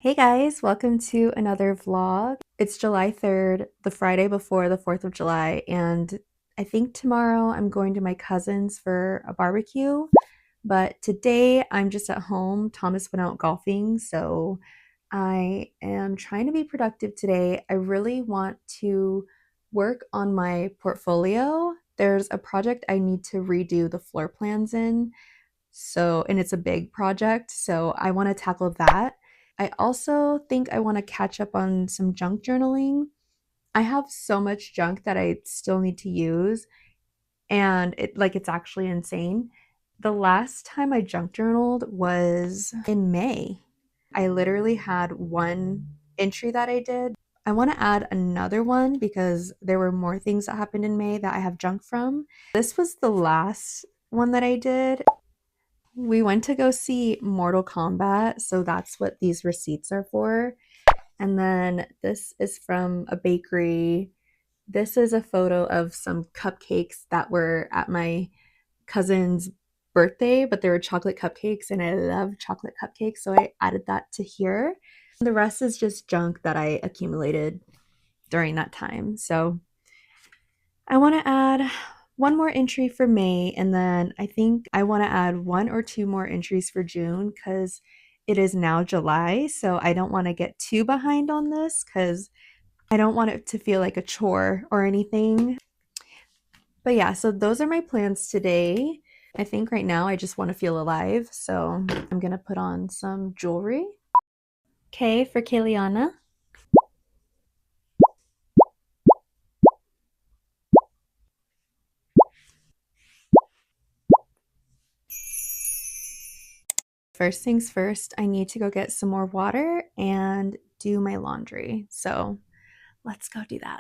Hey guys, welcome to another vlog. It's July 3rd, the Friday before the 4th of July, and I think tomorrow I'm going to my cousin's for a barbecue, but today I'm just at home. Thomas went out golfing, so I am trying to be productive today. I really want to work on my portfolio. There's a project I need to redo the floor plans in, and it's a big project, so I want to tackle that. I also think I want to catch up on some junk journaling. I have so much junk that I still need to use, and it's actually insane. The last time I junk journaled was in May. I literally had one entry that I did. I want to add another one because there were more things that happened in May that I have junk from. This was the last one that I did. We went to go see Mortal Kombat, so that's what these receipts are for. And then this is from a bakery. This is a photo of some cupcakes that were at my cousin's birthday, but they were chocolate cupcakes, and I love chocolate cupcakes, so I added that to here. The rest is just junk that I accumulated during that time. So I want to add one more entry for May, and then I think I want to add one or two more entries for June because it is now July. So I don't want to get too behind on this because I don't want it to feel like a chore or anything. But yeah, so those are my plans today. I think right now I just want to feel alive. So I'm going to put on some jewelry. K for Kayliana. First things first, I need to go get some more water and do my laundry. So let's go do that.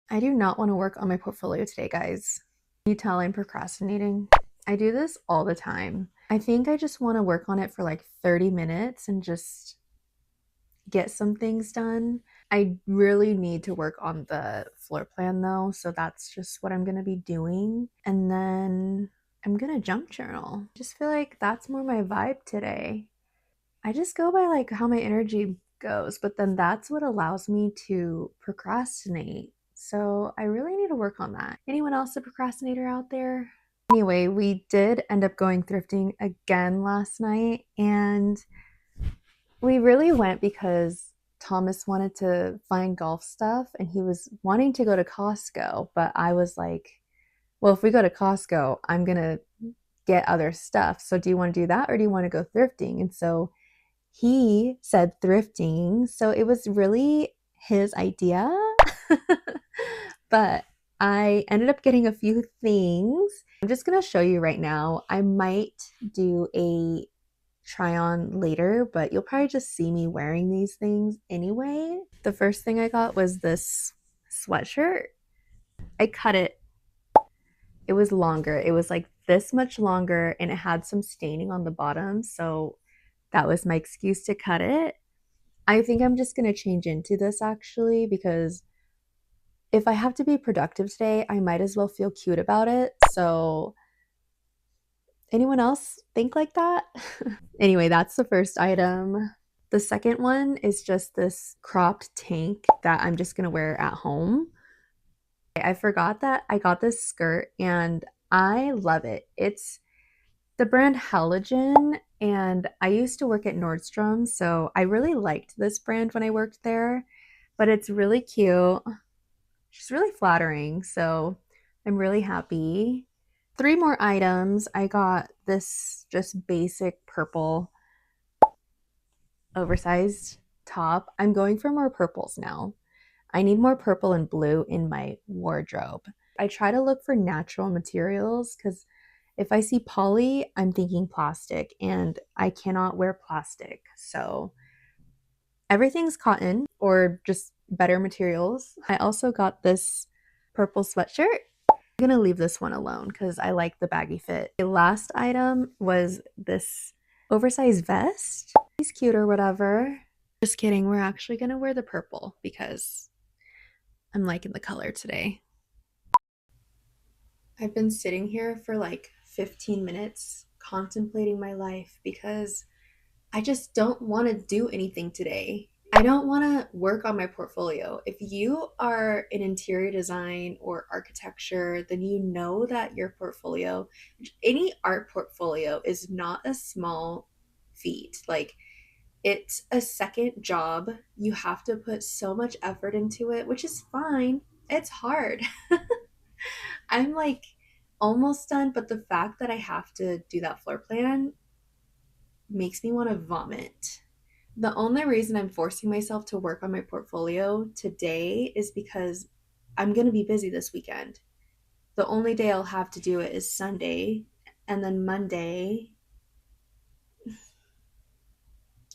I do not want to work on my portfolio today, guys. Can you tell I'm procrastinating? I do this all the time. I think I just want to work on it for like 30 minutes and just get some things done. I really need to work on the floor plan though, so that's just what I'm going to be doing. And then I'm going to junk journal. I just feel like that's more my vibe today. I just go by like how my energy goes, but then that's what allows me to procrastinate. So I really need to work on that. Anyone else a procrastinator out there? Anyway, we did end up going thrifting again last night, and we really went because Thomas wanted to find golf stuff and he was wanting to go to Costco, but I was like, well, if we go to Costco, I'm gonna get other stuff. So do you want to do that or do you want to go thrifting? And so he said thrifting. So it was really his idea. But I ended up getting a few things. I'm just going to show you right now. I might do a try on later, but you'll probably just see me wearing these things anyway. The first thing I got was this sweatshirt. I cut it. It was longer. It was like this much longer and it had some staining on the bottom. So that was my excuse to cut it. I think I'm just going to change into this actually because if I have to be productive today, I might as well feel cute about it. So, anyone else think like that? Anyway, that's the first item. The second one is just this cropped tank that I'm just going to wear at home. I forgot that I got this skirt and I love it. It's the brand Halogen, and I used to work at Nordstrom, so I really liked this brand when I worked there, but it's really cute. She's really flattering, so I'm really happy. Three more items. I got this just basic purple oversized top. I'm going for more purples now. I need more purple and blue in my wardrobe. I try to look for natural materials because if I see poly, I'm thinking plastic and I cannot wear plastic. So everything's cotton or just better materials. I also got this purple sweatshirt. I'm gonna leave this one alone because I like the baggy fit. The last item was this oversized vest. He's cute or whatever. Just kidding, we're actually gonna wear the purple because I'm liking the color today. I've been sitting here for like 15 minutes contemplating my life because I just don't want to do anything today. I don't want to work on my portfolio. If you are in interior design or architecture, then you know that your portfolio, any art portfolio, is not a small feat. Like, it's a second job. You have to put so much effort into it, which is fine. It's hard. I'm like almost done, but the fact that I have to do that floor plan makes me want to vomit. The only reason I'm forcing myself to work on my portfolio today is because I'm going to be busy this weekend. The only day I'll have to do it is Sunday, and then Monday.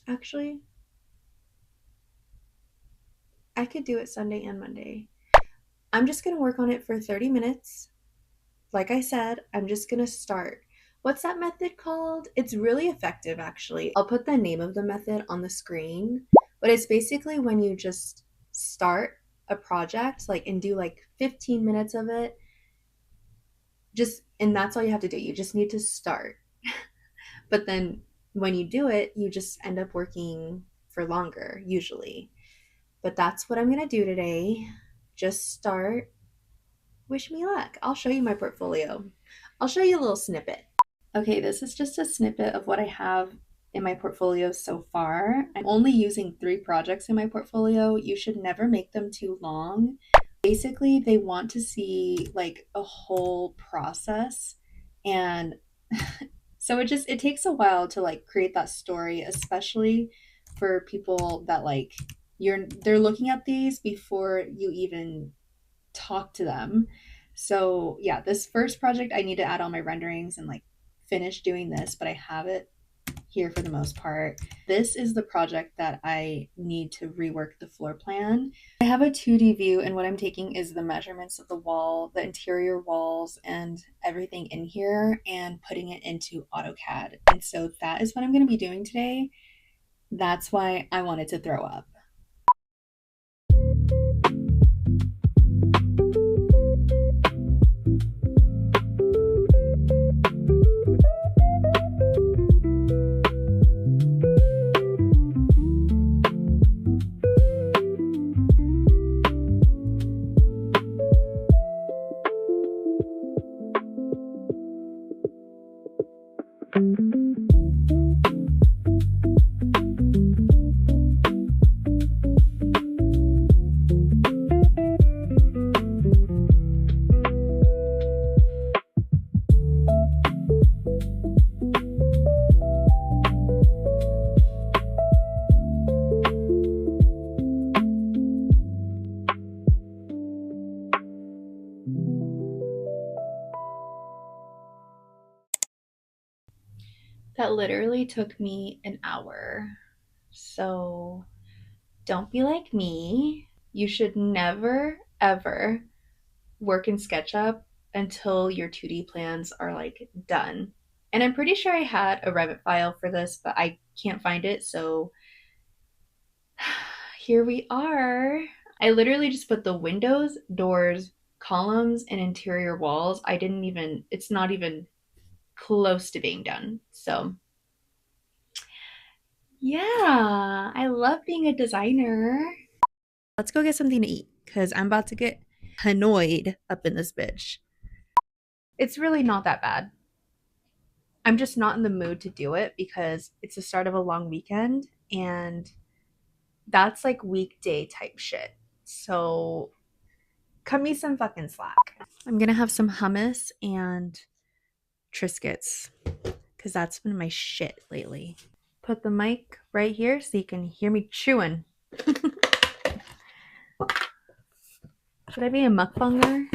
Actually, I could do it Sunday and Monday. I'm just going to work on it for 30 minutes. Like I said, I'm just going to start. What's that method called? It's really effective, actually. I'll put the name of the method on the screen, but it's basically when you just start a project, like, and do like 15 minutes of it. Just, and that's all you have to do. You just need to start. But then when you do it, you just end up working for longer, usually. But that's what I'm going to do today. Just start. Wish me luck. I'll show you my portfolio. I'll show you a little snippet. Okay, this is just a snippet of what I have in my portfolio so far. I'm only using 3 projects in my portfolio. You should never make them too long. Basically, they want to see like a whole process, and so it takes a while to like create that story, especially for people that like they're looking at these before you even talk to them. So yeah, this first project I need to add all my renderings and like finish doing this, but I have it here for the most part. This is the project that I need to rework the floor plan. I have a 2D view, and what I'm taking is the measurements of the wall, the interior walls, and everything in here, and putting it into AutoCAD. And so that is what I'm going to be doing today. That's why I wanted to throw up. That literally took me an hour. So don't be like me. You should never, ever work in SketchUp until your 2D plans are like done. And I'm pretty sure I had a Revit file for this, but I can't find it. So here we are. I literally just put the windows, doors, columns, and interior walls. It's not even close to being done. So yeah, I love being a designer. Let's go get something to eat because I'm about to get annoyed up in this bitch. It's really not that bad. I'm just not in the mood to do it because it's the start of a long weekend, and that's like weekday type shit. So cut me some fucking slack. I'm gonna have some hummus and Triscuits because that's been my shit lately. Put the mic right here so you can hear me chewing. Should I be a mukbanger?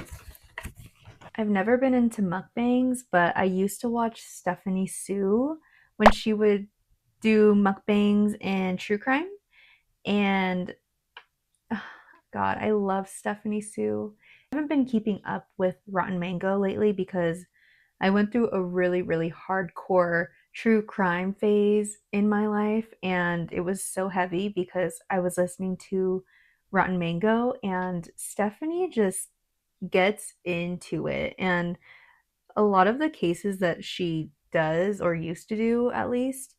I've never been into mukbangs, but I used to watch Stephanie Sue when she would do mukbangs and true crime. And God, I love Stephanie Sue. I haven't been keeping up with Rotten Mango lately because I went through a really, really hardcore true crime phase in my life, and it was so heavy because I was listening to Rotten Mango, and Stephanie just gets into it. And a lot of the cases that she does, or used to do at least,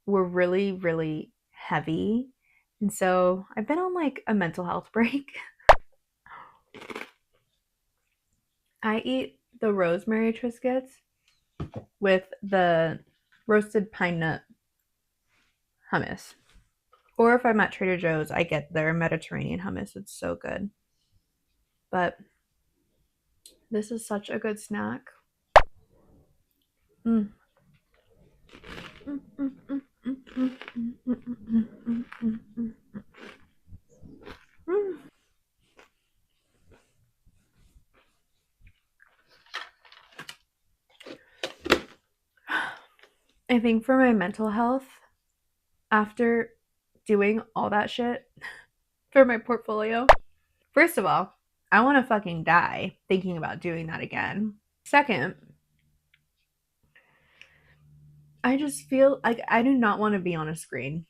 were really, really heavy. And so I've been on like a mental health break. I eat the rosemary Triscuits with the roasted pine nut hummus. Or if I'm at Trader Joe's, I get their Mediterranean hummus. It's so good. But this is such a good snack. Mm. I think for my mental health, after doing all that shit for my portfolio, first of all, I want to fucking die thinking about doing that again. Second, I just feel like I do not want to be on a screen.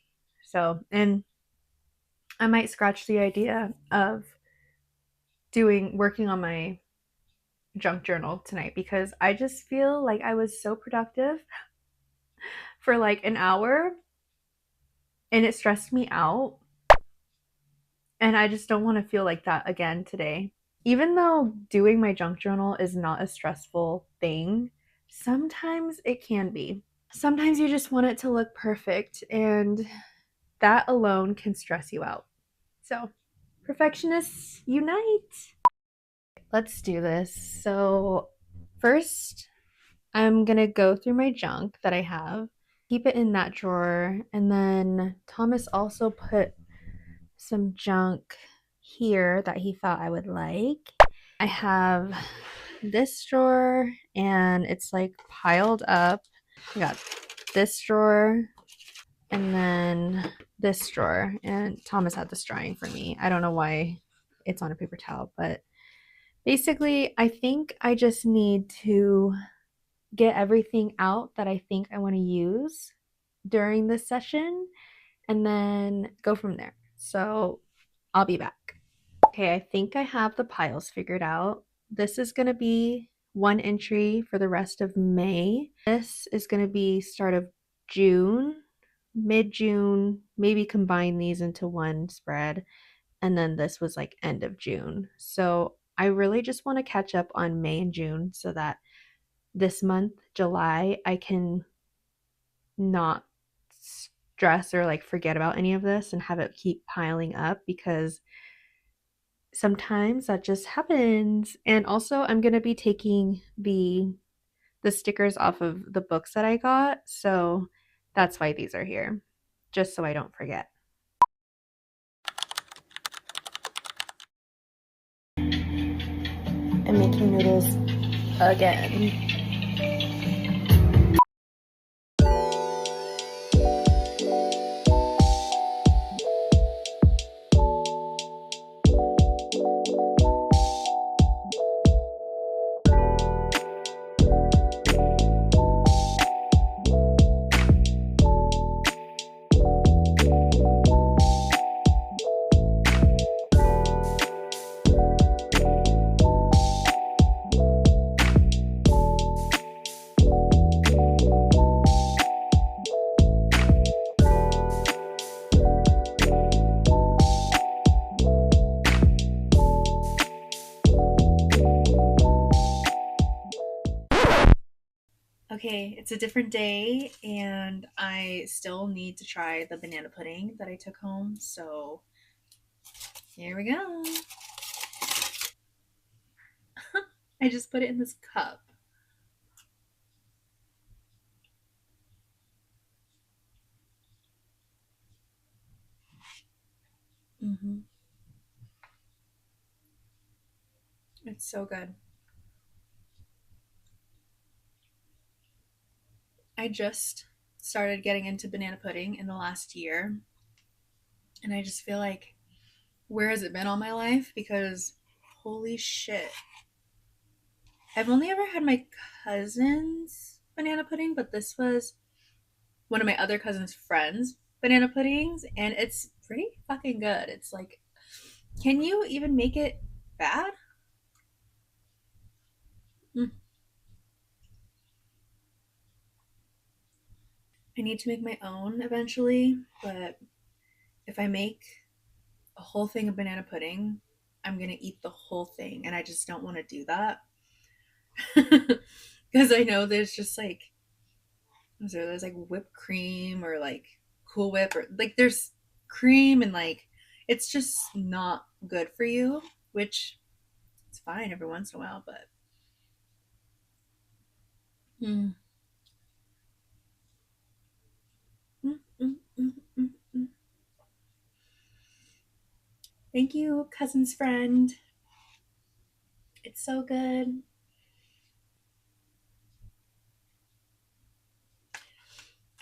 So, and I might scratch the idea of working on my junk journal tonight because I just feel like I was so productive for like an hour and it stressed me out. And I just don't want to feel like that again today. Even though doing my junk journal is not a stressful thing, sometimes it can be. Sometimes you just want it to look perfect, and that alone can stress you out. So, perfectionists unite. Let's do this. So, first, I'm gonna go through my junk that I have, keep it in that drawer, and then Thomas also put some junk here that he thought I would like. I have this drawer and it's like piled up. I got this drawer and then this drawer, and Thomas had this drying for me. I don't know why it's on a paper towel, but basically, I think I just need to get everything out that I think I want to use during this session and then go from there. So I'll be back. Okay, I think I have the piles figured out. This is going to be one entry for the rest of May. This is going to be start of June, mid-June, maybe combine these into one spread. And then this was like end of June. So I really just want to catch up on May and June so that this month, July, I can not stress or like forget about any of this and have it keep piling up because sometimes that just happens. And also I'm going to be taking the stickers off of the books that I got. So that's why these are here. Just so I don't forget. I'm making noodles again. Okay, it's a different day, and I still need to try the banana pudding that I took home. So here we go. I just put it in this cup. Mm-hmm. It's so good. I just started getting into banana pudding in the last year, and I just feel like, where has it been all my life? Because holy shit. I've only ever had my cousin's banana pudding, but this was one of my other cousin's friends' banana puddings, and it's pretty fucking good. It's like, can you even make it bad? Mm. I need to make my own eventually, but if I make a whole thing of banana pudding, I'm gonna eat the whole thing, and I just don't want to do that because I know there's just like there's like whipped cream or like Cool Whip or like there's cream and like it's just not good for you, which it's fine every once in a while, but mm, mm, mm, mm, mm, mm. Thank you, cousin's friend. It's so good.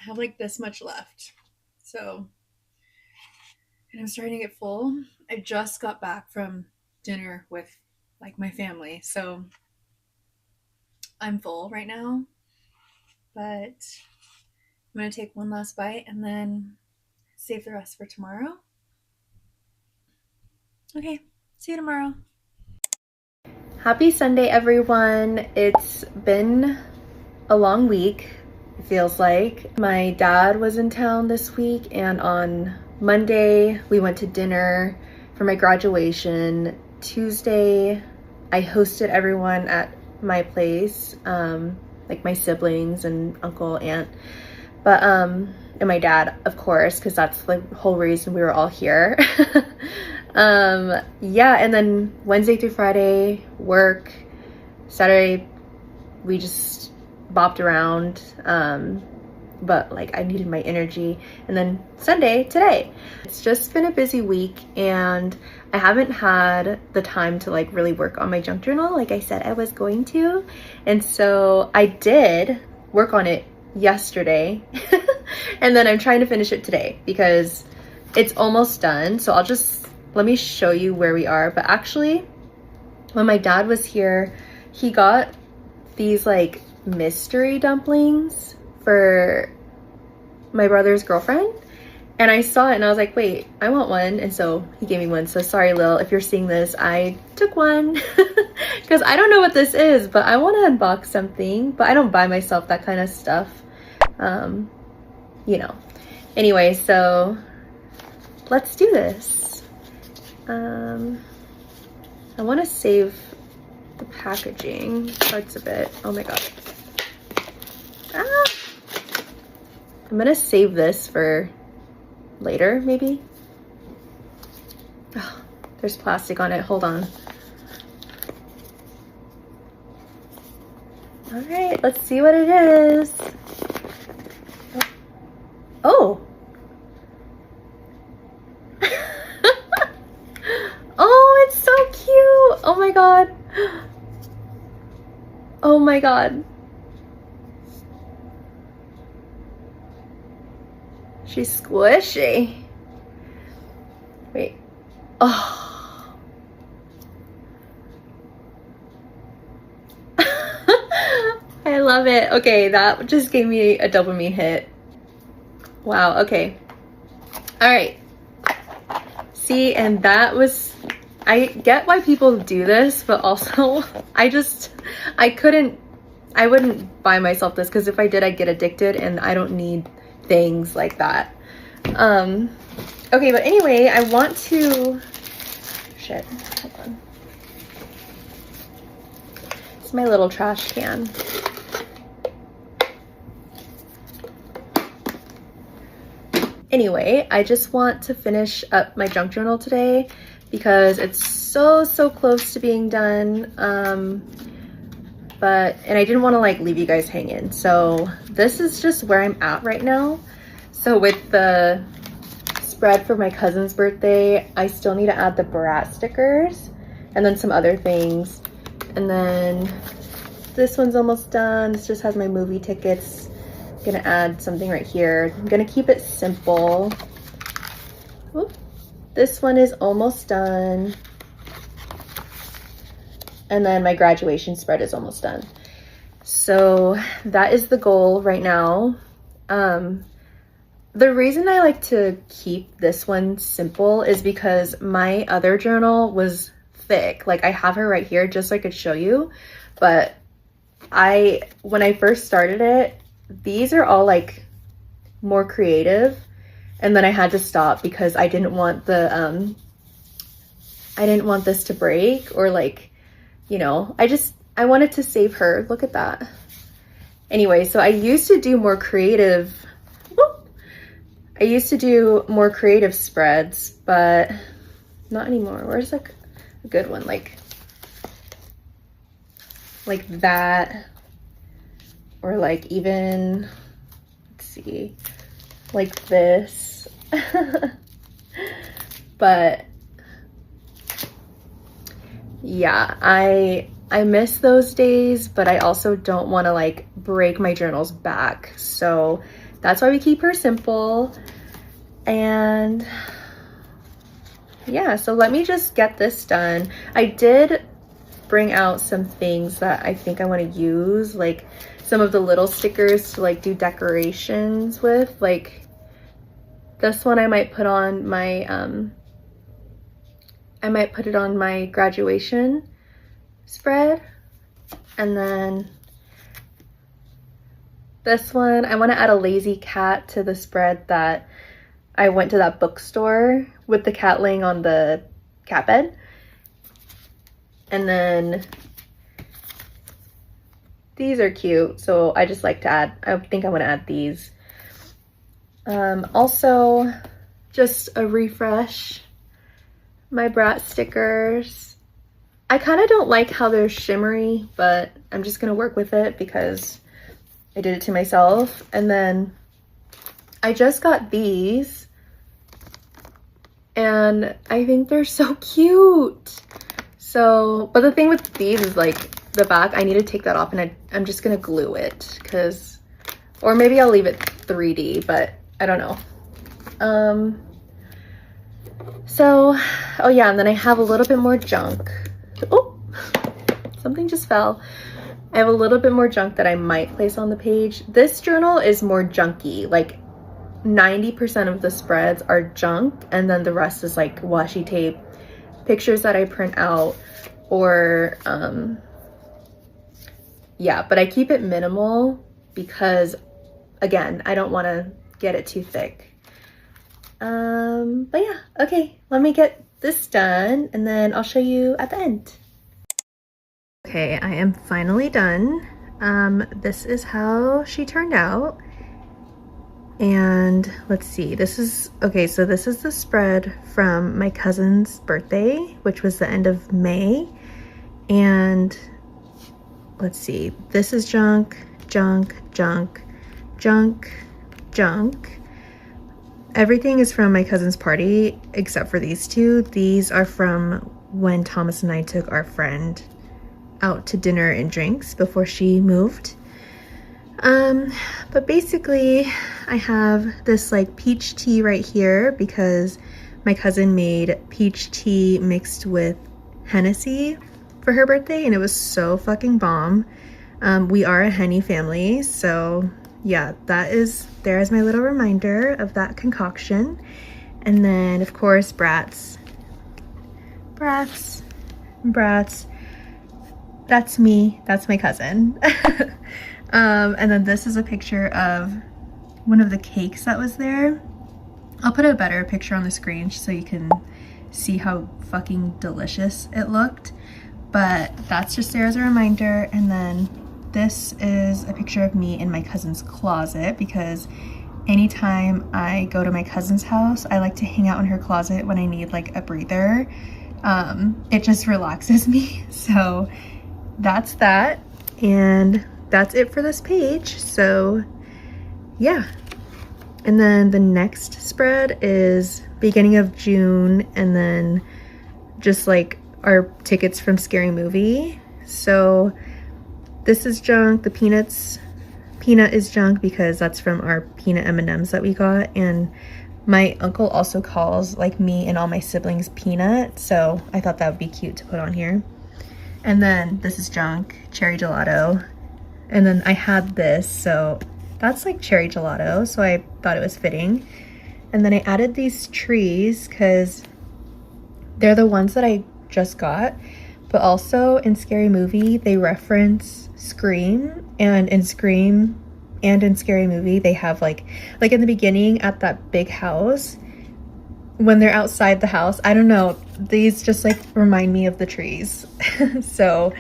I have like this much left, so and I'm starting to get full. I just got back from dinner with like my family, so I'm full right now, but I'm gonna take one last bite and then save the rest for tomorrow. Okay, see you tomorrow. Happy Sunday, everyone. It's been a long week, it feels like. My dad was in town this week, and on Monday, we went to dinner for my graduation. Tuesday, I hosted everyone at my place, like my siblings and uncle, aunt, but and my dad, of course, because that's the whole reason we were all here. Yeah, and then Wednesday through Friday, work. Saturday, we just bopped around, but like I needed my energy. And then Sunday, today. It's just been a busy week, and I haven't had the time to like really work on my junk journal like I said I was going to. And so I did work on it yesterday and then I'm trying to finish it today because it's almost done. So let me show you where we are. But actually, when my dad was here, he got these like mystery dumplings for my brother's girlfriend, and I saw it and I was like, wait, I want one. And so he gave me one. So sorry, Lil, if you're seeing this, I took one because I don't know what this is, but I want to unbox something, but I don't buy myself that kind of stuff. You know, anyway, so let's do this. I want to save the packaging parts of it. Oh my god. Ah! I'm gonna save this for later, maybe. Oh, there's plastic on it. Hold on. All right, let's see what it is. Oh. Oh, it's so cute. Oh my god. Oh my god. She's squishy. Wait. Oh. I love it. Okay, that just gave me a dopamine hit. Wow, okay. All right. See, and that was, I get why people do this, but also I wouldn't buy myself this because if I did, I'd get addicted, and I don't need things like that. Okay, but anyway, I want to, shit, hold on. It's my little trash can. Anyway, I just want to finish up my junk journal today because it's so close to being done. And I didn't want to like leave you guys hanging. So this is just where I'm at right now. So with the spread for my cousin's birthday, I still need to add the Barat stickers and then some other things. And then this one's almost done. This just has my movie tickets. I'm gonna add something right here. I'm gonna keep it simple. Oop. This one is almost done. And then my graduation spread is almost done. So that is the goal right now. The reason I like to keep this one simple is because my other journal was thick. Like I have her right here just so I could show you. But when I first started it, these are all like more creative, and then I had to stop because I didn't want the I didn't want this to break, or like, you know, I wanted to save her. Look at that. Anyway, so I used to do more creative spreads, but not anymore. Where's like a good one, like that, or like even, let's see, like this. But yeah, I miss those days, but I also don't want to like break my journal's back. So that's why we keep her simple. And yeah, so let me just get this done. I did bring out some things that I think I want to use, like some of the little stickers to like do decorations with. Like this one I might put on my I might put it on my graduation spread. And then this one, I want to add a lazy cat to the spread that I went to that bookstore with the cat laying on the cat bed. And then these are cute, so I just like to add, I think I want to add these. Also, just a refresh, my Brat stickers. I kind of don't like how they're shimmery, but I'm just gonna work with it because I did it to myself. And then I just got these, and I think they're so cute. So, but the thing with these is like the back, I need to take that off, and I'm just gonna glue it, because, or maybe I'll leave it 3D, but I don't know. So, oh yeah, and then I have a little bit more junk. Oh, something just fell. I have a little bit more junk that I might place on the page. This journal is more junky, like 90% of the spreads are junk, and then the rest is like washi tape, pictures that I print out, or yeah, but I keep it minimal because, again, I don't want to get it too thick. But yeah, okay, let me get this done and then I'll show you at the end. Okay, I am finally done. This is how she turned out. And let's see, this is, okay, so this is the spread from my cousin's birthday, which was the end of May. And let's see, this is junk, junk, junk, junk, junk. Everything is from my cousin's party except for these two. These are from when Thomas and I took our friend out to dinner and drinks before she moved. But basically I have this like peach tea right here because my cousin made peach tea mixed with Hennessy for her birthday, and it was so fucking bomb. We are a Henny family, so yeah, that is there is my little reminder of that concoction. And then of course brats, that's me, that's my cousin. And then this is a picture of one of the cakes that was there. I'll put a better picture on the screen so you can see how fucking delicious it looked, but that's just there as a reminder. And then this is a picture of me in my cousin's closet, because anytime I go to my cousin's house, I like to hang out in her closet when I need like a breather. It just relaxes me. So that's that, and that's it for this page. So yeah, and then the next spread is beginning of June, and then just like our tickets from Scary Movie. So this is junk. The peanut is junk because that's from our peanut M&Ms that we got, and my uncle also calls like me and all my siblings Peanut, so I thought that would be cute to put on here. And then this is junk, cherry gelato. And then I had this, so that's like cherry gelato, so I thought it was fitting. And then I added these trees because they're the ones that I just got, but also in Scary Movie they reference Scream, and in Scream and in Scary Movie, they have like in the beginning at that big house, when they're outside the house, I don't know, these just like remind me of the trees. So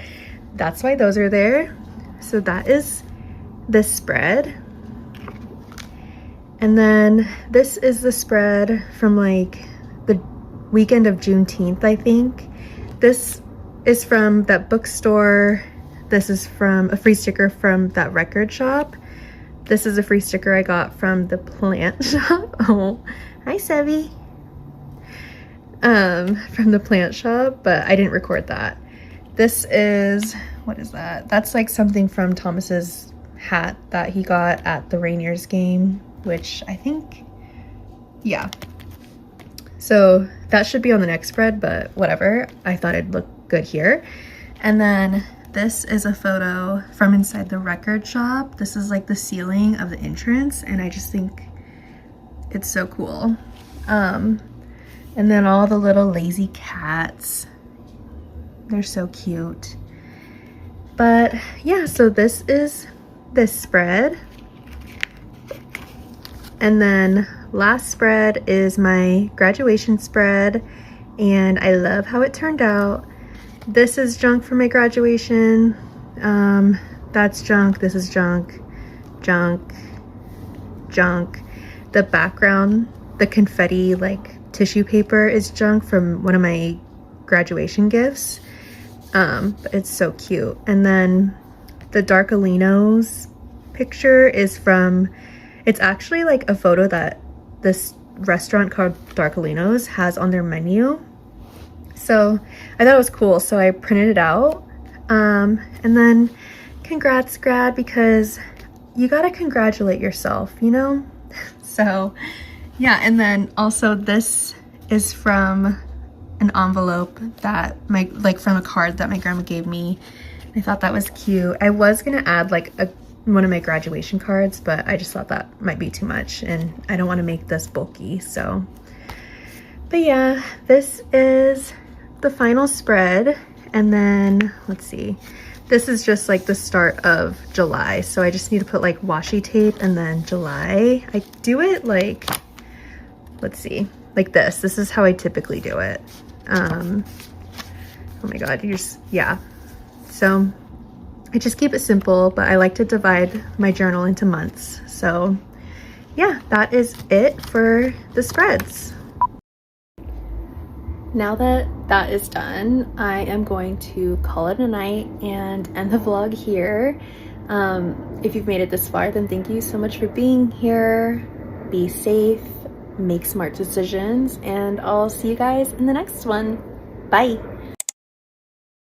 that's why those are there. So that is this spread. And then this is the spread from like the weekend of Juneteenth, I think. This is from that bookstore. This is from a free sticker from that record shop. This is a free sticker I got from the plant shop. Oh, hi Sevi. From the plant shop, but I didn't record that. This is, what is that? That's like something from Thomas's hat that he got at the Rainiers game, which I think, yeah. So that should be on the next spread, but whatever. I thought it'd look good here. And then this is a photo from inside the record shop. This is like the ceiling of the entrance, and I just think it's so cool. And then all the little lazy cats. They're so cute. But yeah, so this is this spread. And then last spread is my graduation spread, and I love how it turned out. This is junk for my graduation. That's junk. This is junk. Junk. Junk. The background, the confetti like tissue paper is junk from one of my graduation gifts. But it's so cute. And then the Darkolinos picture is from, it's actually like a photo that this restaurant called Darkolinos has on their menu. So I thought it was cool, so I printed it out. And then congrats grad, because you gotta congratulate yourself, you know? So yeah, and then also this is from an envelope that from a card that my grandma gave me. I thought that was cute. I was gonna add like one of my graduation cards, but I just thought that might be too much and I don't want to make this bulky, so. But yeah, this is the final spread. And then let's see, this is just like the start of July, so I just need to put like washi tape and then July. I do it like, let's see, like this is how I typically do it. Oh my god, yeah, so I just keep it simple, but I like to divide my journal into months. So yeah, that is it for the spreads. Now that that is done, I am going to call it a night and end the vlog here. If you've made it this far, then thank you so much for being here. Be safe, make smart decisions, and I'll see you guys in the next one. Bye.